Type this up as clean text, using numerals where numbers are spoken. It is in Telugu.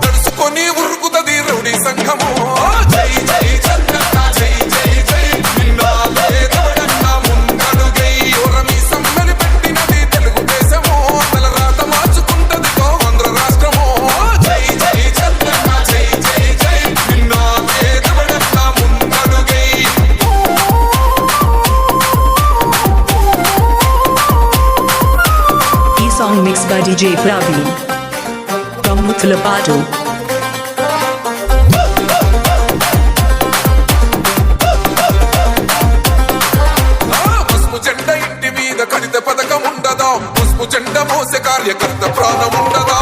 నడుచుకొని ఉరుకుతది రౌడీ సంఘము. జై జై చంద్రన్న జై జై జై నిన్నాలే తోడన్న ముందడుగై ఓరమి సమ్మని పెట్టినది తెలుగుదేశము. తలరాత మార్చుకుంటది ఆంధ్ర రాష్ట్రము. జై జై చంద్రన్న జై జై జై నిన్నాలే తోడన్న ముందడుగై. Song mixed by DJ Praveen from Muthulavadu. పసుపు జెండ ఇంటి మీద కడిత పథకం ఉండదా? పసుపు జెండ మోసే కార్యకర్త ప్రాణం ఉండదా?